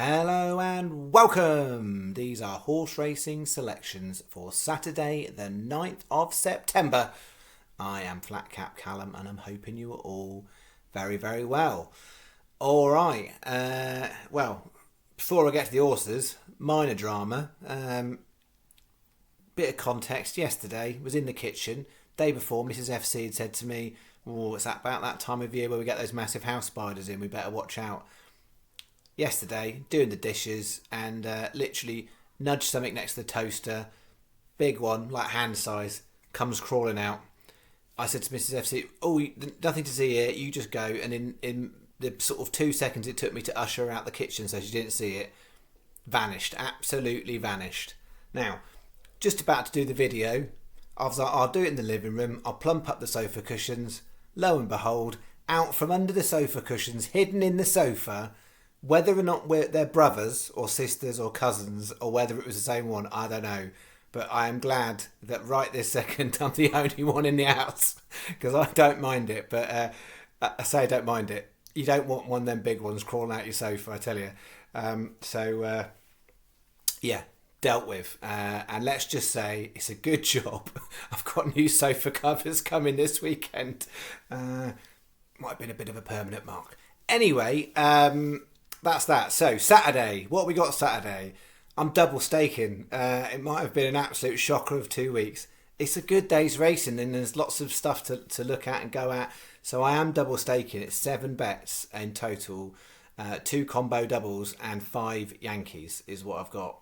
Hello and welcome! These are horse racing selections for Saturday the 9th of September. I am Flat Cap Callum and I'm hoping you are all very, very well. Alright, well, before I get to the horses, minor drama. Bit of context, yesterday was in the kitchen. Day before, Mrs FC had said to me, oh, it's about that time of year where we get those massive house spiders in, we better watch out. Yesterday, doing the dishes and literally nudged something next to the toaster. Big one, like hand size, comes crawling out. I said to Mrs FC, oh, nothing to see here, you just go. And in the sort of 2 seconds it took me to usher her out the kitchen so she didn't see it, vanished, absolutely vanished. Now, just about to do the video, I was like, I'll do it in the living room, I'll plump up the sofa cushions. Lo and behold, out from under the sofa cushions, hidden in the sofa, whether or not they're brothers or sisters or cousins or whether it was the same one, I don't know. But I am glad that right this second I'm the only one in the house because I don't mind it. But I say I don't mind it. You don't want one of them big ones crawling out your sofa, I tell you. Yeah, dealt with. And let's just say it's a good job. I've got new sofa covers coming this weekend. Might have been a bit of a permanent mark. Anyway, that's that. So Saturday, what we got Saturday? I'm double staking. It might have been an absolute shocker of 2 weeks. It's a good day's racing and there's lots of stuff to look at and go at. So I am double staking. It's 7 bets in total, 2 combo doubles and 5 Yankees is what I've got.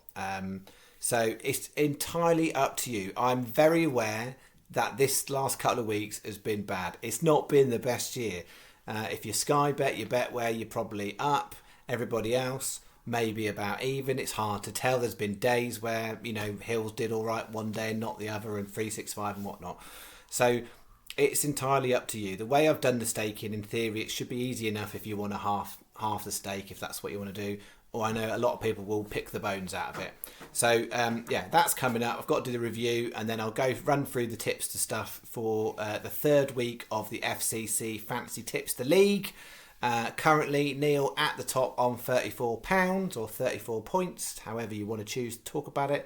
So it's entirely up to you. I'm very aware that this last couple of weeks has been bad. It's not been the best year. If you Sky bet, you bet where you're probably up. Everybody else maybe about even. It's hard to tell. There's been days where, you know, Hills did all right one day and not the other, and 365 and whatnot. So it's entirely up to you. The way I've done the staking, in theory, it should be easy enough if you want to half the stake, if that's what you want to do. Or I know a lot of people will pick the bones out of it. So yeah, that's coming up. I've got to do the review and then I'll go run through the tips to stuff for the third week of the FCC Fantasy Tipster League. Currently Neil at the top on £34 or 34 points, however you want to choose to talk about it.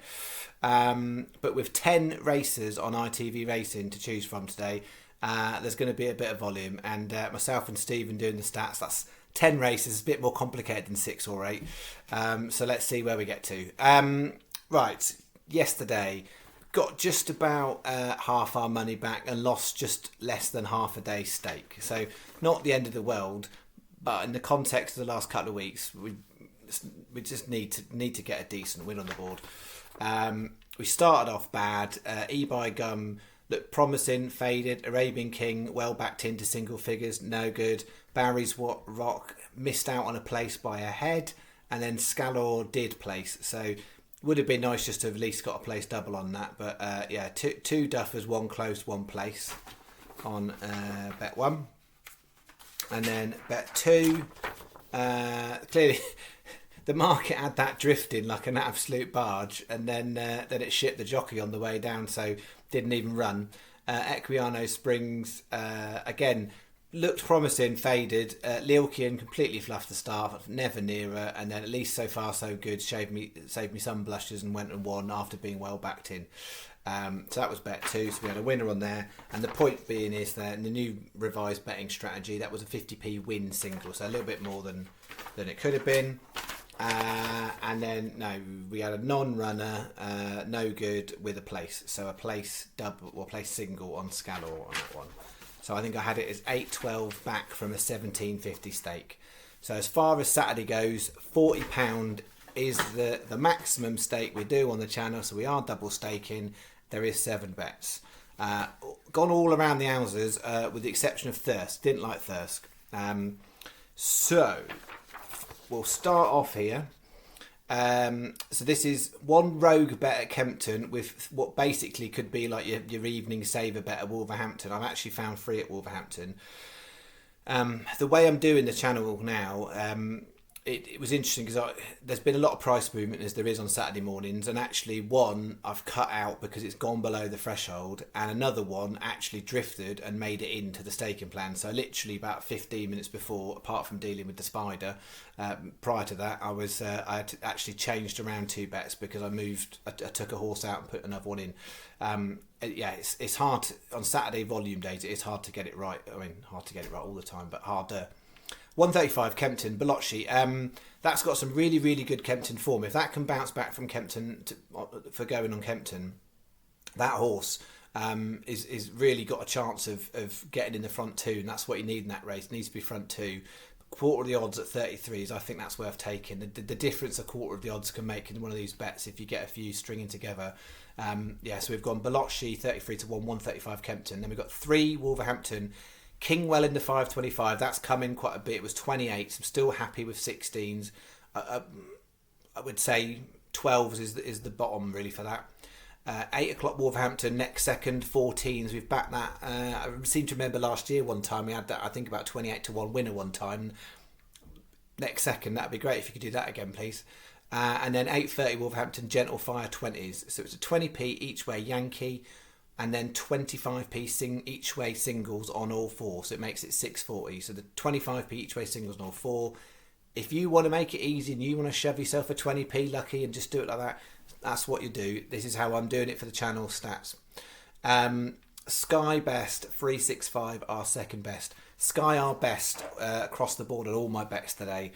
But with 10 races on ITV Racing to choose from today, there's going to be a bit of volume, and myself and Stephen doing the stats, that's 10 races, a bit more complicated than 6 or 8. So let's see where we get to. Right, yesterday got just about half our money back and lost just less than half a day's stake. So not the end of the world, but in the context of the last couple of weeks, we just need to get a decent win on the board. We started off bad. E-Buy Gum looked promising, faded. Arabian King well backed into single figures, no good. Barry's Rock missed out on a place by a head, and then Scalor did place. So would have been nice just to have at least got a place double on that. But yeah, two duffers, one close, one place on bet 1. And then bet 2, clearly the market had that drifting like an absolute barge, and then it shit the jockey on the way down, so didn't even run. Equiano Springs, again, looked promising, faded. Lilkian completely fluffed the start, never nearer, and then at least so far so good, saved me some blushes and went and won after being well backed in. So that was bet 2, so we had a winner on there, and the point being is that in the new revised betting strategy, that was a 50p win single, so a little bit more than it could have been. And then no, we had a non-runner, no good with a place, so a place double or place single on Scalor on that one. So I think I had it as 8.12 back from a 17.50 stake. So as far as Saturday goes, £40 is the maximum stake we do on the channel, so we are double staking. There is 7 bets. Gone all around the houses, with the exception of Thirsk. Didn't like Thirsk. So we'll start off here. So this is one rogue bet at Kempton with what basically could be like your evening saver bet at Wolverhampton. I've actually found 3 at Wolverhampton. The way I'm doing the channel now, it was interesting because there's been a lot of price movement as there is on Saturday mornings, and actually one I've cut out because it's gone below the threshold, and another one actually drifted and made it into the staking plan. So literally about 15 minutes before, apart from dealing with the spider, prior to that, I had actually changed around 2 bets because I took a horse out and put another one in. It's hard on Saturday volume days. It's hard to get it right. I mean, hard to get it right all the time, but harder. 135 Kempton, Bellocci. That's got some really, really good Kempton form. If that can bounce back from Kempton for going on Kempton, that horse is really got a chance of getting in the front 2, and that's what you need in that race. It needs to be front 2. Quarter of the odds at 33s, I think that's worth taking. The difference a quarter of the odds can make in one of these bets if you get a few stringing together. So we've gone Bellocci 33 to 1, 135 Kempton. Then we've got 3 Wolverhampton. Kingwell in the 525, that's come in quite a bit. It was 28s. I'm still happy with 16s. I would say 12s is the bottom really for that. 8 o'clock Wolverhampton, next second, 14s. We've backed that. I seem to remember last year one time we had that, I think about 28 to 1 winner one time. Next second, that'd be great if you could do that again, please. And then 8:30 Wolverhampton, Gentle Fire 20s. So it's a 20p each way Yankee, and then 25p each way singles on all 4, so it makes it 640. So the 25p each way singles on all 4. If you want to make it easy and you want to shove yourself a 20p lucky and just do it like that, that's what you do. This is how I'm doing it for the channel stats. Sky best 365, our second best. Sky our best across the board on all my bets today.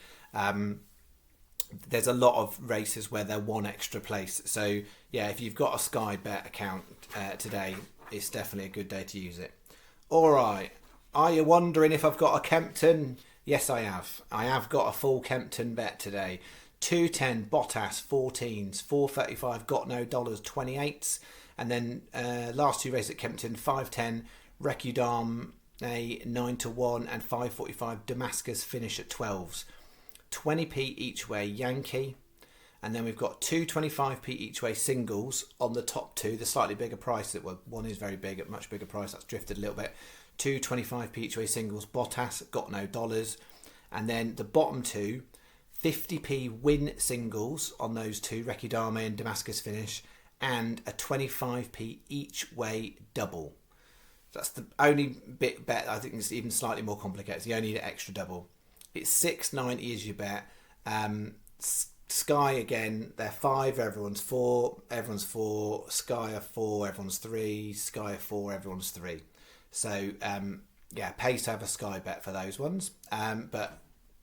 There's a lot of races where they're 1 extra place. So yeah, if you've got a Sky Bet account today, it's definitely a good day to use it. All right. Are you wondering if I've got a Kempton? Yes, I have. I have got a full Kempton bet today. 210 Bottas 14s, 435 Got No Dollars 28s, and then last 2 races at Kempton 510 Recudam a 9 to 1 and 545 Damascus finish at 12s. 20p each way Yankee, and then we've got 225p each way singles on the top 2, the slightly bigger price. One is very big at much bigger price, that's drifted a little bit. 225p each way singles Bottas, Got No Dollars, and then the bottom 2, 50p win singles on those 2, Recudame and Damascus finish, and a 25p each way double. That's the only bit bet. I think it's even slightly more complicated. It's the only extra double. It's 690 is your bet. Sky again, they're 5, everyone's 4, everyone's 4, Sky are 4, everyone's 3, Sky are 4, everyone's 3. So pays to have a Sky bet for those ones. But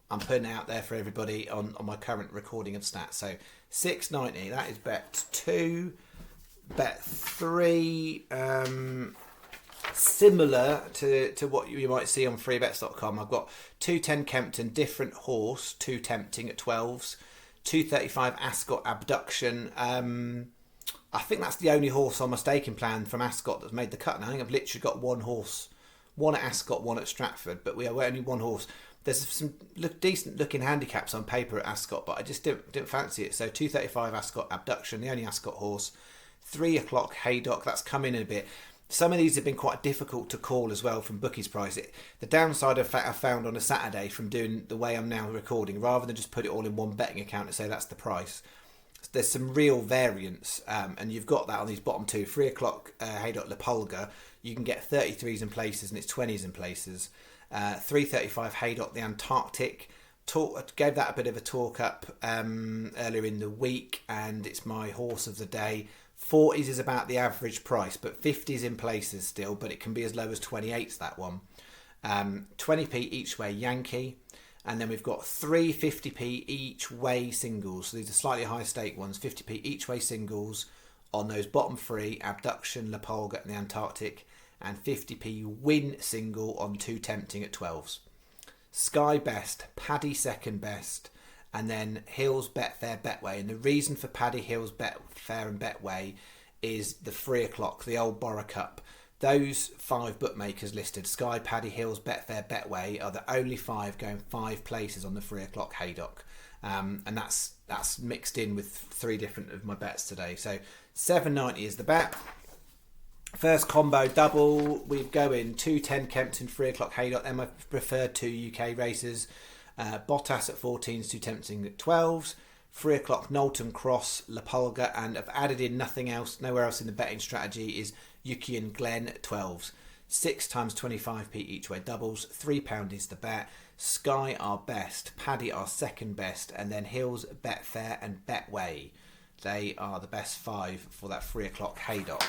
I'm putting it out there for everybody on my current recording of stats. So 690, that is bet 2. Bet 3, similar to what you might see on freebets.com. I've got 210 Kempton, different horse, 2 tempting at 12s. 235 Ascot Abduction. I think that's the only horse on my staking plan from Ascot that's made the cut now. I think I've literally got 1 horse. 1 at Ascot, 1 at Stratford, but we're only 1 horse. There's some decent looking handicaps on paper at Ascot, but I just didn't fancy it. So 235 Ascot Abduction, the only Ascot horse. 3 o'clock Haydock, that's come in a bit. Some of these have been quite difficult to call as well from bookies' price. The downside of fact I found on a Saturday from doing the way I'm now recording, rather than just put it all in one betting account and say that's the price, there's some real variance, and you've got that on these bottom 2. 3 o'clock Haydock Leopardstown, you can get 33s in places and it's 20s in places. 335 Haydock the Antarctic, gave that a bit of a talk up earlier in the week, and it's my horse of the day. 40s is about the average price, but 50s in places still, but it can be as low as 28s, that one. 20p each way Yankee, and then we've got 3 50p each way singles. So these are slightly higher stake ones. 50p each way singles on those bottom 3, Abduction, Lapolga and the Antarctic, and 50p win single on 2 tempting at 12s. Sky best, Paddy second best, and then Hills, Betfair, Betway. And the reason for Paddy, Hills, Betfair and Betway is the 3 o'clock, the old Borough Cup. Those 5 bookmakers listed, Sky, Paddy, Hills, Betfair, Betway, are the only 5 going 5 places on the 3 o'clock Haydock. And that's mixed in with 3 different of my bets today. So 790 is the bet. First combo double, we go in 210 Kempton, 3 o'clock Haydock. They're my preferred 2 UK races. Bottas at 14s, Too Tempting at 12s. 3 o'clock Knowlton Cross, La Pulga, and I've added in nothing else, nowhere else in the betting strategy is Yuki and Glen at 12s. 6 times 25p each way doubles, £3 is the bet. Sky are best, Paddy are second best, and then Hills, Betfair and Betway. They are the best 5 for that 3 o'clock Haydock.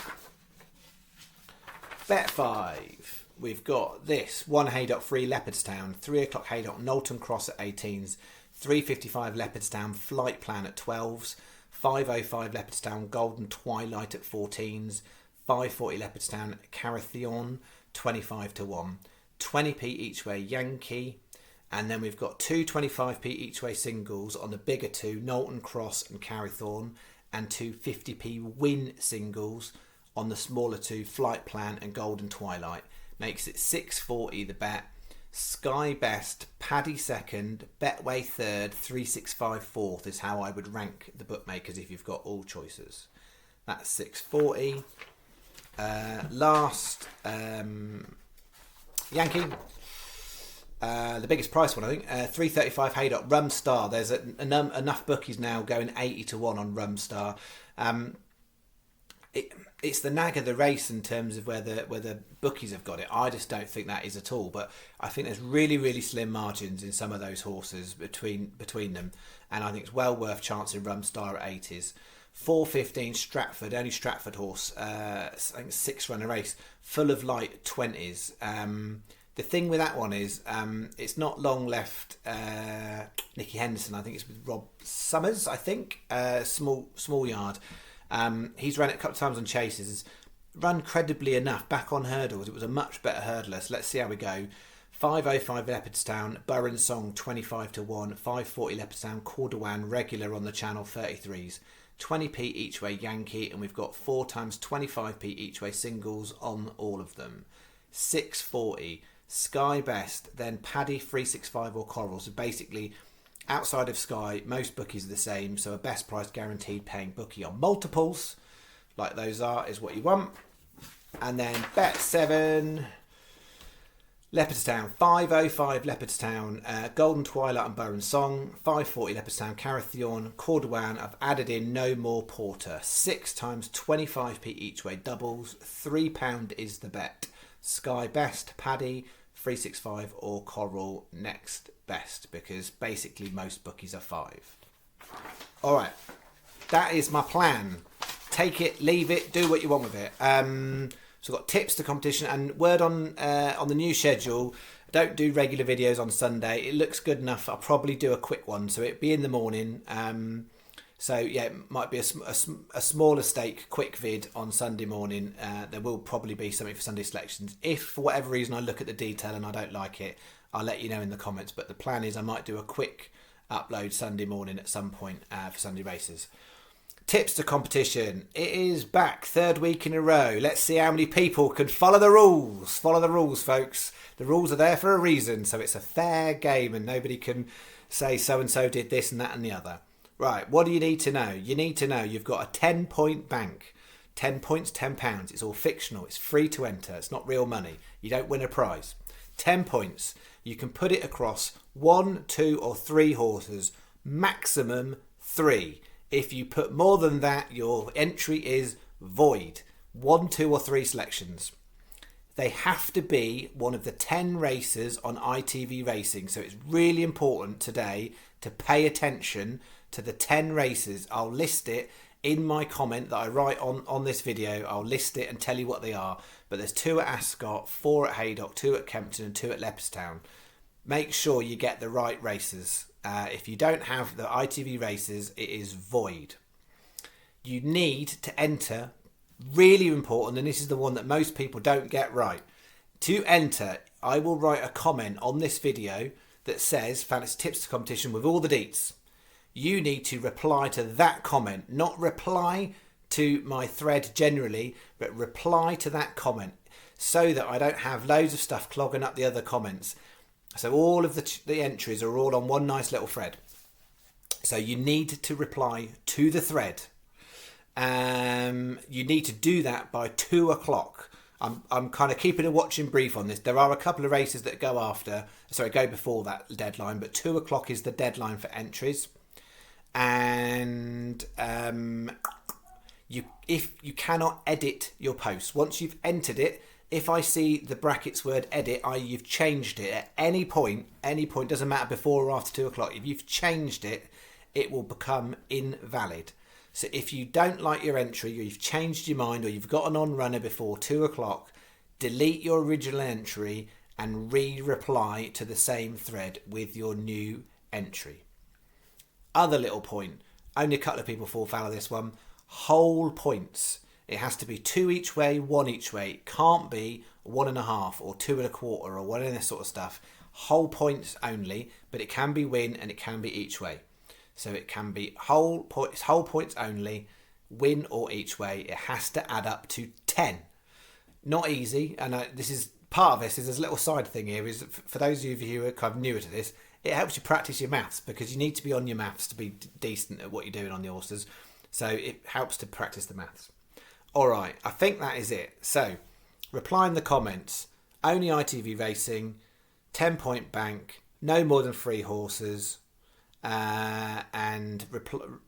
Bet 5. We've got this 1 Haydock 3 Leopardstown, 3 o'clock Haydock Knowlton Cross at 18s, 3.55 Leopardstown Flight Plan at 12s, 5.05 Leopardstown Golden Twilight at 14s, 5.40 Leopardstown Carathion 25 to 1, 20p each way Yankee, and then we've got 2 25p each way singles on the bigger 2 Knowlton Cross and Carathion, and 2 50p win singles on the smaller 2 Flight Plan and Golden Twilight. Makes it 6.40 the bet. Sky best, Paddy second, Betway third, 365 fourth is how I would rank the bookmakers if you've got all choices. That's 6.40. Last Yankee, the biggest price one I think, 3.35 Haydock Rumstar. There's enough bookies now going 80 to 1 on Rumstar. It's the nag of the race in terms of where the bookies have got it. I just don't think that is at all. But I think there's really, really slim margins in some of those horses between them. And I think it's well worth chancing Rumstar at 80s. 4.15 Stratford, only Stratford horse. I think 6-runner race, full of light 20s. The thing with that one is it's not long left. Nicky Henderson, I think it's with Rob Summers, I think. Small yard. He's run it a couple of times on chases, run credibly enough back on hurdles. It was a much better hurdler, so let's see how we go. 5.05 Leopardstown, Burren Song 25 to 1, 5.40 Leopardstown, Cordowan regular on the channel 33s, 20p each way Yankee, and we've got 4 times 25p each way singles on all of them. 6.40 Sky best, then Paddy 365 or Coral. So basically, outside of Sky, most bookies are the same, so a best price guaranteed paying bookie on multiples, like those are, is what you want. And then bet 7, Leopardstown, 5.05 Leopardstown, Golden Twilight and Burren Song, 5.40 Leopardstown, Carathion, Cordowan. I've added in No More Porter, 6 times 25p each way doubles, £3 is the bet. Sky best, Paddy, 365 or Coral next best, because basically most bookies are 5. Alright, that is my plan. Take it, leave it, do what you want with it. So I've got tips to competition, and word on the new schedule. I don't do regular videos on Sunday. It looks good enough. I'll probably do a quick one, so it'll be in the morning. So yeah, it might be a smaller stake quick vid on Sunday morning. There will probably be something for Sunday selections. If for whatever reason I look at the detail and I don't like it, I'll let you know in the comments. But the plan is I might do a quick upload Sunday morning at some point for Sunday races. Tips to competition. It is back, 3rd week in a row. Let's see how many people can follow the rules. Follow the rules, folks. The rules are there for a reason, so it's a fair game and nobody can say so-and-so did this and that and the other. Right, what do you need to know? You need to know you've got a 10-point bank. 10 points, £10. It's all fictional. It's free to enter. It's not real money. You don't win a prize. 10 points. You can put it across 1, 2 or 3 horses. Maximum 3. If you put more than that, your entry is void. 1, 2 or 3 selections. They have to be one of the 10 races on ITV Racing. So it's really important today to pay attention to the 10 races. I'll list it in my comment that I write on this video. I'll list it and tell you what they are. But there's 2 at Ascot, 4 at Haydock, 2 at Kempton and 2 at Leopardstown. Make sure you get the right races. If you don't have the ITV races, it is void. You need to enter, really important, and this is the one that most people don't get right. To enter, I will write a comment on this video that says Fantasy Tips to Competition with all the deets. You need to reply to that comment, not reply to my thread generally, but reply to that comment so that I don't have loads of stuff clogging up the other comments. So all of the entries are all on one nice little thread. So you need to reply to the thread. You need to do that by 2 o'clock I'm kind of keeping a watching brief on this. There are a couple of races that go before that deadline, but 2 o'clock is the deadline for entries. And if you cannot edit your post once you've entered it. If I see the brackets word edit, i.e. you've changed it at any point, doesn't matter before or after 2 o'clock, if you've changed it, it will become invalid. So if you don't like your entry, or you've changed your mind, or you've got an on-runner before 2 o'clock, delete your original entry and re-reply to the same thread with your new entry. Other little point, only a couple of people fall foul of this one, whole points. It has to be 2 each way, 1 each way. It can't be 1.5 or 2 1/4 or whatever this sort of stuff. Whole points only, but it can be win and it can be each way. So it can be whole points only, win or each way. It has to add up to 10. Not easy, and this is part of this. Is there's a little side thing here. Is for those of you who are kind of newer to this, it helps you practice your maths because you need to be on your maths to be decent at what you're doing on the horses. So it helps to practice the maths. All right, I think that is it. So, reply in the comments. Only ITV Racing, 10-point bank, no more than 3 horses, and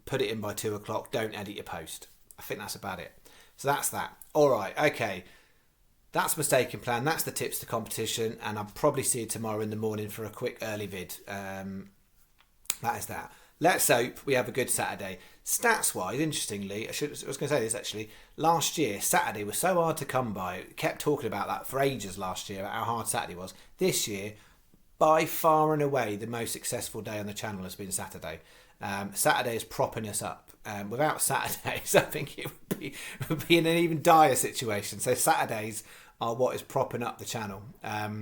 put it in by 2 o'clock. Don't edit your post. I think that's about it. So that's that. All right, okay. That's Mistaken Plan. That's the tips to competition, and I'll probably see you tomorrow in the morning for a quick early vid. That is that. Let's hope we have a good Saturday. Stats-wise, interestingly, I was going to say this actually. Last year, Saturday was so hard to come by. Kept talking about that for ages last year, about how hard Saturday was. This year, by far and away, the most successful day on the channel has been Saturday. Saturday is propping us up. Without Saturdays, I think it would be in an even dire situation. So Saturdays are what is propping up the channel. Let's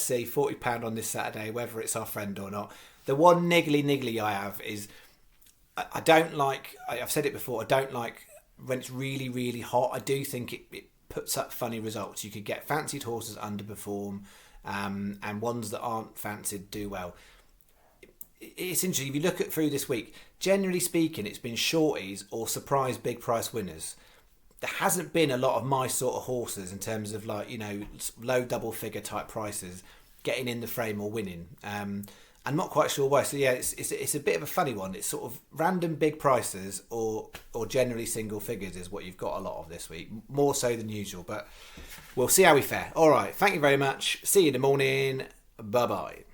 see, £40 on this Saturday, whether it's our friend or not. The one niggly I have is I don't like, I've said it before, I don't like when it's really, really hot. I do think it puts up funny results. You could get fancied horses underperform and ones that aren't fancied do well. It's interesting, if you look at through this week, generally speaking, it's been shorties or surprise big price winners. There hasn't been a lot of my sort of horses in terms of low double figure type prices getting in the frame or winning. I'm not quite sure why. So yeah, it's a bit of a funny one. It's sort of random big prices or generally single figures is what you've got a lot of this week, more so than usual. But we'll see how we fare. All right, thank you very much. See you in the morning. Bye bye.